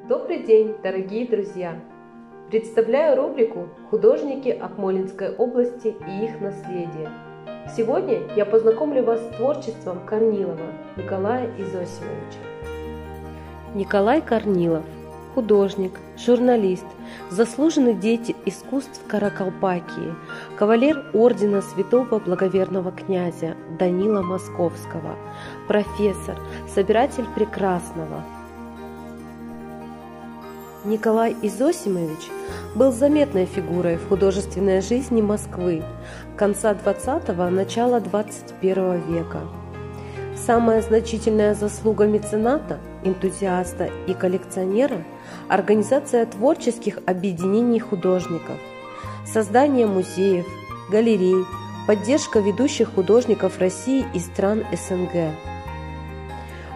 Добрый день, дорогие друзья! Представляю рубрику «Художники Акмолинской области и их наследие». Сегодня я познакомлю вас с творчеством Корнилова Николая Изосимовича. Николай Корнилов – художник, журналист, заслуженный деятель искусств Каракалпакии, кавалер ордена святого благоверного князя Данила Московского, профессор, собиратель прекрасного. Николай Изосимович был заметной фигурой в художественной жизни Москвы конца XX – начала XXI века. Самая значительная заслуга мецената, энтузиаста и коллекционера – организация творческих объединений художников, создание музеев, галерей, поддержка ведущих художников России и стран СНГ.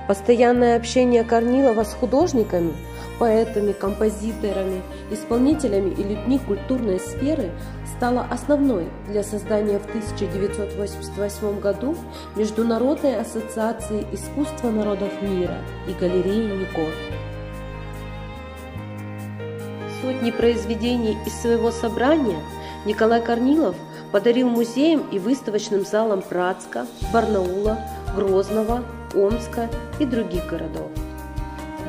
Постоянное общение Корнилова с художниками, поэтами, композиторами, исполнителями и людьми культурной сферы стало основной для создания в 1988 году Международной ассоциации искусства народов мира и галереи Никор. Сотни произведений из своего собрания Николай Корнилов подарил музеям и выставочным залам Братска, Барнаула, Грозного, Омска и других городов.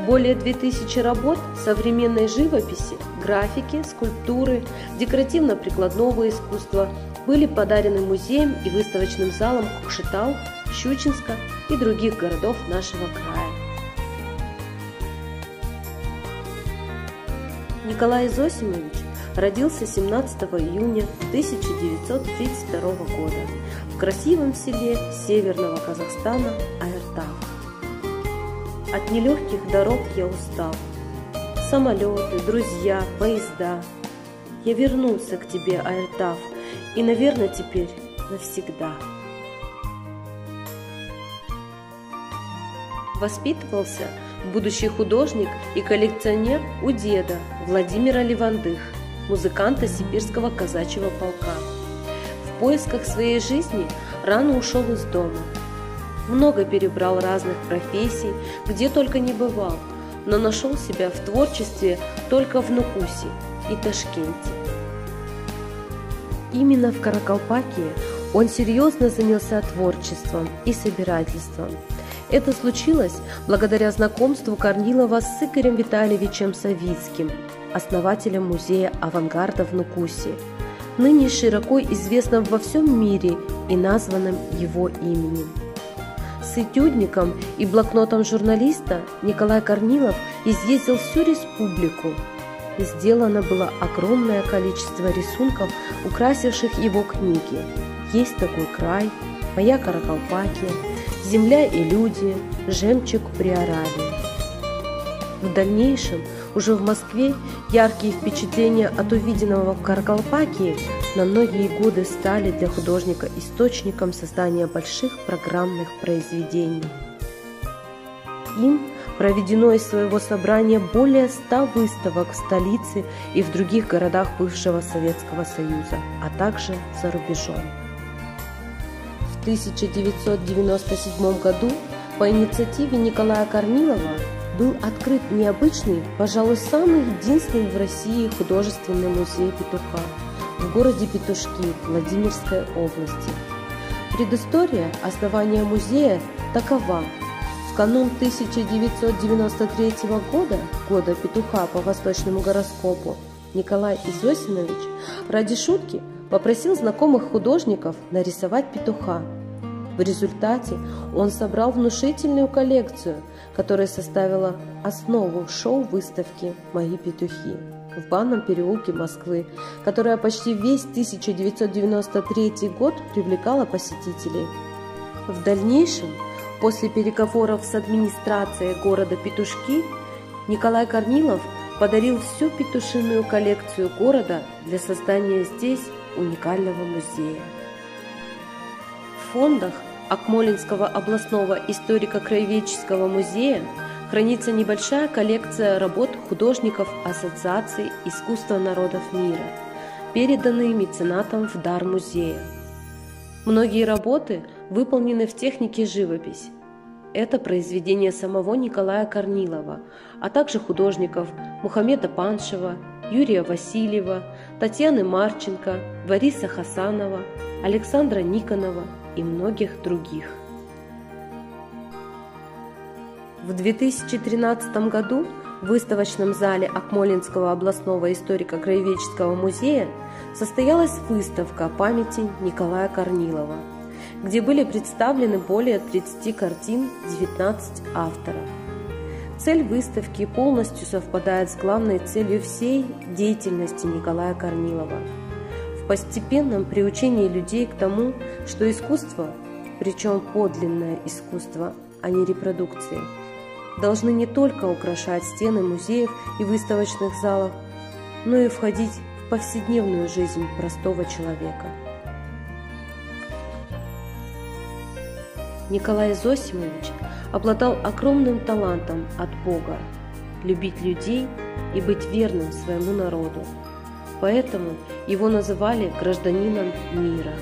Более 2000 работ современной живописи, графики, скульптуры, декоративно-прикладного искусства были подарены музеям и выставочным залам Кокшетау, Щучинска и других городов нашего края. Николай Изосимович родился 17 июня 1932 года в красивом селе северного Казахстана Айыртау. От нелегких дорог я устал. Самолеты, друзья, поезда. Я вернулся к тебе, Айыртау, и, наверное, теперь навсегда. Воспитывался будущий художник и коллекционер у деда Владимира Левандых, музыканта Сибирского казачьего полка. В поисках своей жизни рано ушел из дома. Много перебрал разных профессий, где только не бывал, но нашел себя в творчестве только в Нукусе и Ташкенте. Именно в Каракалпакии он серьезно занялся творчеством и собирательством. Это случилось благодаря знакомству Корнилова с Игорем Витальевичем Савицким, основателем музея авангарда в Нукусе, ныне широко известным во всем мире и названным его именем. С этюдником и блокнотом журналиста Николай Корнилов изъездил всю республику. Сделано было огромное количество рисунков, украсивших его книги «Есть такой край», «Моя Каракалпакия», «Земля и люди», «Жемчуг Приоравии». В дальнейшем, уже в Москве, яркие впечатления от увиденного в Каракалпакии на многие годы стали для художника источником создания больших программных произведений. Им проведено из своего собрания более 100 выставок в столице и в других городах бывшего Советского Союза, а также за рубежом. В 1997 году по инициативе Николая Корнилова был открыт необычный, пожалуй, самый единственный в России художественный музей петуха в городе Петушки Владимирской области. Предыстория основания музея такова. В канун 1993 года, года петуха по восточному гороскопу, Николай Изосимович ради шутки попросил знакомых художников нарисовать петуха. В результате он собрал внушительную коллекцию, которая составила основу шоу-выставки «Мои петухи» в Банном переулке Москвы, которая почти весь 1993 год привлекала посетителей. В дальнейшем, после переговоров с администрацией города Петушки, Николай Корнилов подарил всю петушиную коллекцию города для создания здесь уникального музея. В фондах Акмолинского областного историко-краеведческого музея хранится небольшая коллекция работ художников Ассоциации искусства народов мира, переданные меценатам в дар музея. Многие работы выполнены в технике живопись. Это произведение самого Николая Корнилова, а также художников Мухаммеда Паншева, Юрия Васильева, Татьяны Марченко, Бориса Хасанова, Александра Никонова и многих других. В 2013 году в выставочном зале Акмолинского областного историко-краеведческого музея состоялась выставка памяти Николая Корнилова, где были представлены более 30 картин 19 авторов. Цель выставки полностью совпадает с главной целью всей деятельности Николая Корнилова – в постепенном приучении людей к тому, что искусство, причем подлинное искусство, а не репродукции, должны не только украшать стены музеев и выставочных залов, но и входить в повседневную жизнь простого человека. Николай Зосимович обладал огромным талантом от Бога – любить людей и быть верным своему народу. Поэтому его называли гражданином мира.